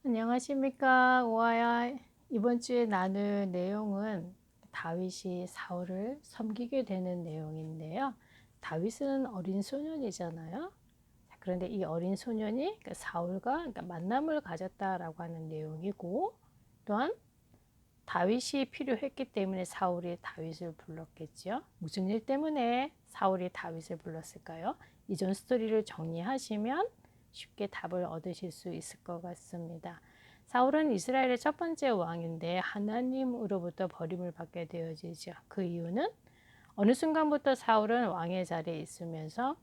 안녕하십니까, 오아야. 이번 주에 나눌 내용은 다윗이 사울을 섬기게 되는 내용인데요. 다윗은 어린 소년이잖아요. 그런데 이 어린 소년이 사울과 만남을 가졌다라고 하는 내용이고, 또한 다윗이 필요했기 때문에 사울이 다윗을 불렀겠죠. 무슨 일 때문에 사울이 다윗을 불렀을까요? 이전 스토리를 정리하시면 쉽게 답을 얻으실 수 있을 것 같습니다. 사울은 이스라엘의 첫 번째 왕인데 하나님으로부터 버림을 받게 되어지죠. 그 이유는 어느 순간부터 사울은 왕의 자리에 있으면서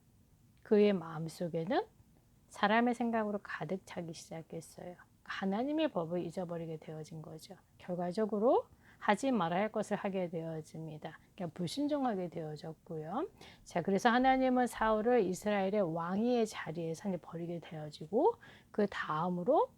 그의 마음속에는 사람의 생각으로 가득 차기 시작했어요. 하나님의 법을 잊어버리게 되어진 거죠. 결과적으로 하지 말아야 할 것을 하게 되어집니다. 그러니까 불순종하게 되어졌고요. 자, 그래서 하나님은 사울을 이스라엘의 왕위의 자리에서 버리게 되어지고 그 다음으로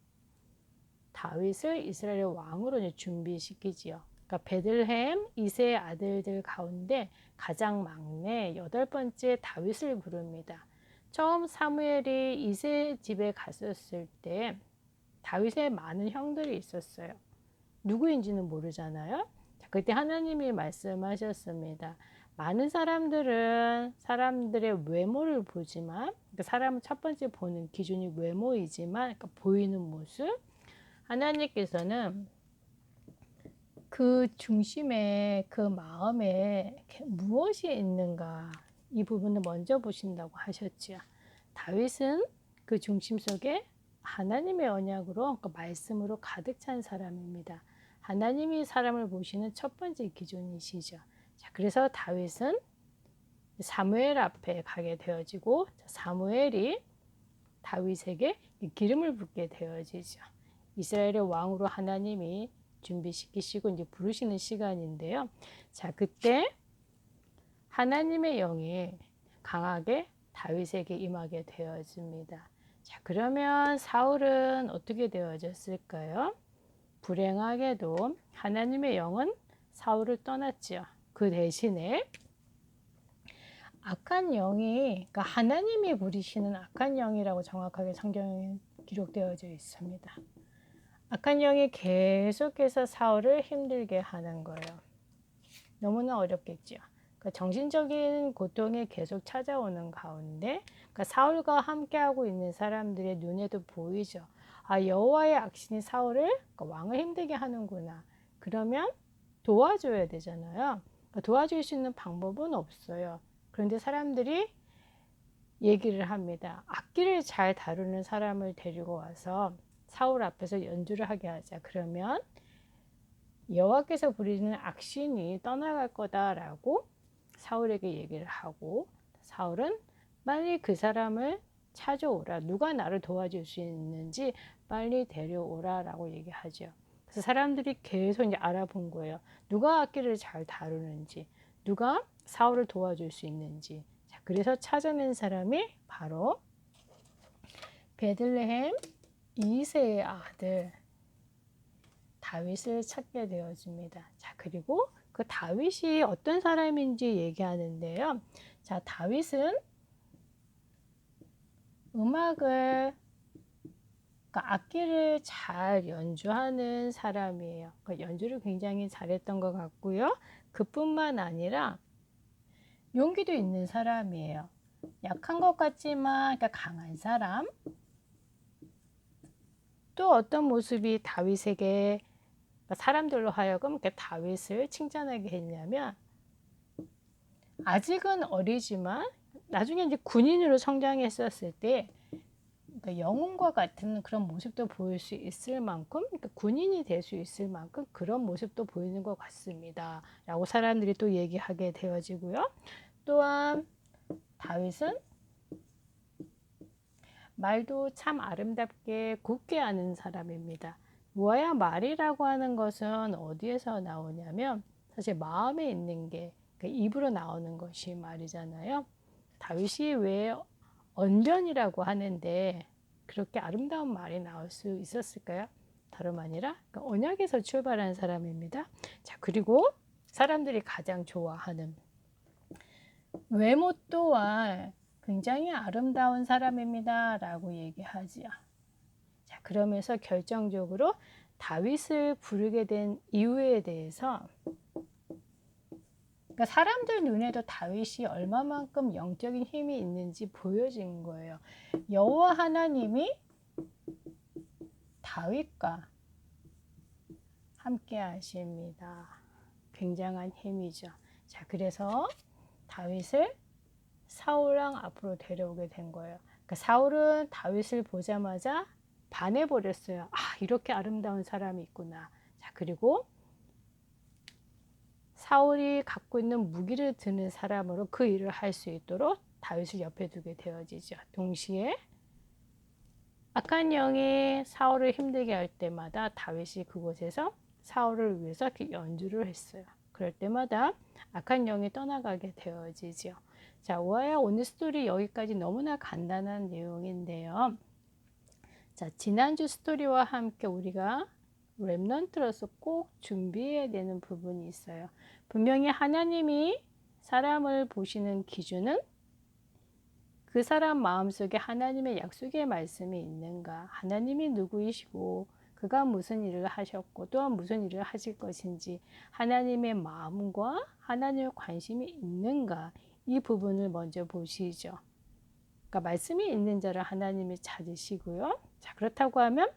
다윗을 이스라엘의 왕으로 준비시키지요. 그러니까 베들레헴 이세의 아들들 가운데 가장 막내 여덟 번째 다윗을 부릅니다. 처음 사무엘이 이세 집에 갔었을 때 다윗의 많은 형들이 있었어요. 누구인지는 모르잖아요. 그때 하나님이 말씀하셨습니다. 많은 사람들은 사람들의 외모를 보지만, 사람은 첫 번째 보는 기준이 외모이지만, 보이는 모습, 하나님께서는 그 중심에 그 마음에 무엇이 있는가 이 부분을 먼저 보신다고 하셨지요. 다윗은 그 중심 속에 하나님의 언약으로 그 말씀으로 가득 찬 사람입니다. 하나님이 사람을 보시는 첫 번째 기준이시죠. 자, 그래서 다윗은 사무엘 앞에 가게 되어지고 사무엘이 다윗에게 기름을 붓게 되어지죠. 이스라엘의 왕으로 하나님이 준비시키시고 이제 부르시는 시간인데요. 자, 그때 하나님의 영이 강하게 다윗에게 임하게 되어집니다. 자, 그러면 사울은 어떻게 되어졌을까요? 불행하게도 하나님의 영은 사울을 떠났지요. 그 대신에 악한 영이, 그러니까 하나님이 부리시는 악한 영이라고 정확하게 성경에 기록되어져 있습니다. 악한 영이 계속해서 사울을 힘들게 하는 거예요. 너무나 어렵겠죠. 그러니까 정신적인 고통이 계속 찾아오는 가운데, 그러니까 사울과 함께하고 있는 사람들의 눈에도 보이죠. 아, 여호와의 악신이 사울을, 그러니까 왕을 힘들게 하는구나. 그러면 도와줘야 되잖아요. 그러니까 도와줄 수 있는 방법은 없어요. 그런데 사람들이 얘기를 합니다. 악기를 잘 다루는 사람을 데리고 와서 사울 앞에서 연주를 하게 하자. 그러면 여호와께서 부리는 악신이 떠나갈 거다라고 사울에게 얘기를 하고, 사울은 빨리 그 사람을 찾아오라. 누가 나를 도와줄 수 있는지 빨리 데려오라라고 얘기하죠. 그래서 사람들이 계속 이제 알아본 거예요. 누가 악기를 잘 다루는지, 누가 사울을 도와줄 수 있는지. 자, 그래서 찾아낸 사람이 바로 베들레헴 이세의 아들 다윗을 찾게 되어집니다. 자, 그리고 그 다윗이 어떤 사람인지 얘기하는데요. 자, 다윗은 음악을, 그러니까 악기를 잘 연주하는 사람이에요. 그러니까 연주를 굉장히 잘했던 것 같고요. 그뿐만 아니라 용기도 있는 사람이에요. 약한 것 같지만 그러니까 강한 사람. 또 어떤 모습이 다윗에게, 그러니까 사람들로 하여금 다윗을 칭찬하게 했냐면, 아직은 어리지만 나중에 이제 군인으로 성장했었을 때 그러니까 영웅과 같은 그런 모습도 보일 수 있을 만큼, 그러니까 군인이 될 수 있을 만큼 그런 모습도 보이는 것 같습니다. 라고 사람들이 또 얘기하게 되어지고요. 또한 다윗은 말도 참 아름답게 곱게 하는 사람입니다. 무아야 말이라고 하는 것은 어디에서 나오냐면 사실 마음에 있는 게 입으로 나오는 것이 말이잖아요. 다윗이 왜 언변이라고 하는데 그렇게 아름다운 말이 나올 수 있었을까요? 다름 아니라 언약에서 출발한 사람입니다. 자, 그리고 사람들이 가장 좋아하는 외모 또한 굉장히 아름다운 사람입니다. 라고 얘기하지요. 자, 그러면서 결정적으로 다윗을 부르게 된 이유에 대해서, 그러니까 사람들 눈에도 다윗이 얼마만큼 영적인 힘이 있는지 보여진 거예요. 여호와 하나님이 다윗과 함께 하십니다. 굉장한 힘이죠. 자, 그래서 다윗을 사울왕 앞으로 데려오게 된 거예요. 그러니까 사울은 다윗을 보자마자 반해버렸어요. 아, 이렇게 아름다운 사람이 있구나. 자, 그리고 사울이 갖고 있는 무기를 드는 사람으로 그 일을 할 수 있도록 다윗을 옆에 두게 되어지죠. 동시에 악한 영이 사울을 힘들게 할 때마다 다윗이 그곳에서 사울을 위해서 연주를 했어요. 그럴 때마다 악한 영이 떠나가게 되어지죠. 자, 우아야 오늘 스토리 여기까지 너무나 간단한 내용인데요. 자, 지난주 스토리와 함께 우리가 렘넌트로서 꼭 준비해야 되는 부분이 있어요. 분명히 하나님이 사람을 보시는 기준은 그 사람 마음속에 하나님의 약속의 말씀이 있는가, 하나님이 누구이시고 그가 무슨 일을 하셨고 또한 무슨 일을 하실 것인지 하나님의 마음과 하나님의 관심이 있는가, 이 부분을 먼저 보시죠. 그러니까 말씀이 있는 자를 하나님이 찾으시고요. 자, 그렇다고 하면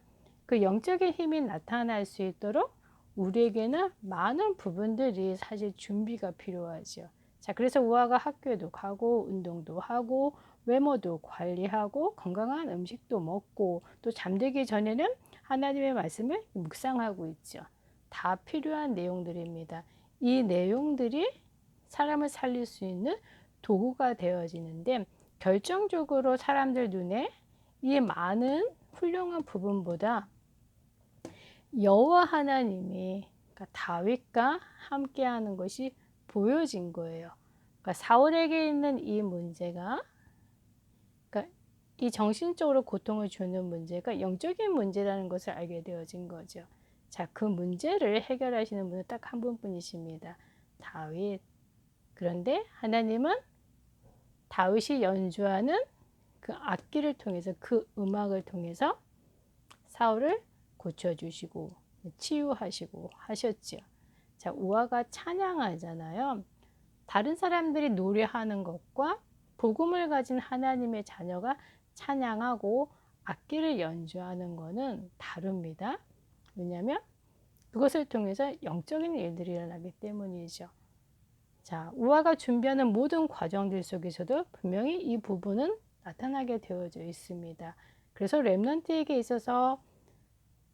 그 영적인 힘이 나타날 수 있도록 우리에게는 많은 부분들이 사실 준비가 필요하죠. 자, 그래서 우아가 학교에도 가고 운동도 하고 외모도 관리하고 건강한 음식도 먹고 또 잠들기 전에는 하나님의 말씀을 묵상하고 있죠. 다 필요한 내용들입니다. 이 내용들이 사람을 살릴 수 있는 도구가 되어지는데, 결정적으로 사람들 눈에 이 많은 훌륭한 부분보다 여호와 하나님이, 그러니까 다윗과 함께하는 것이 보여진 거예요. 그러니까 사울에게 있는 이 문제가, 그러니까 이 정신적으로 고통을 주는 문제가 영적인 문제라는 것을 알게 되어진 거죠. 자, 그 문제를 해결하시는 분은 딱 한 분뿐이십니다. 다윗. 그런데 하나님은 다윗이 연주하는 그 악기를 통해서, 그 음악을 통해서 사울을 고쳐주시고 치유하시고 하셨죠. 자, 우아가 찬양하잖아요. 다른 사람들이 노래하는 것과 복음을 가진 하나님의 자녀가 찬양하고 악기를 연주하는 것은 다릅니다. 왜냐하면 그것을 통해서 영적인 일들이 일어나기 때문이죠. 자, 우아가 준비하는 모든 과정들 속에서도 분명히 이 부분은 나타나게 되어져 있습니다. 그래서 렘넌트에게 있어서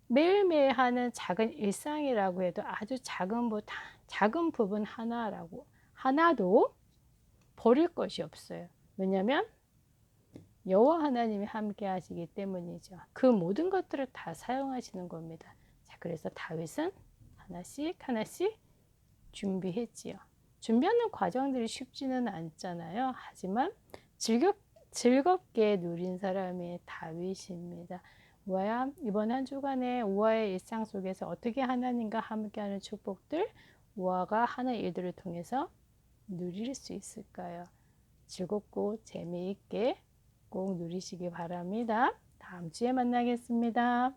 매일매일 하는 작은 일상이라고 해도 아주 작은 부분 하나도 버릴 것이 없어요. 왜냐하면 여호와 하나님이 함께 하시기 때문이죠. 그 모든 것들을 다 사용하시는 겁니다. 자, 그래서 다윗은 하나씩 준비했지요. 준비하는 과정들이 쉽지는 않잖아요. 하지만 즐겁게 누린 사람이 다윗입니다. 우아야, 이번 한 주간에 우아의 일상 속에서 어떻게 하나님과 함께하는 축복들, 우아가 하는 일들을 통해서 누릴 수 있을까요? 즐겁고 재미있게 꼭 누리시기 바랍니다. 다음 주에 만나겠습니다.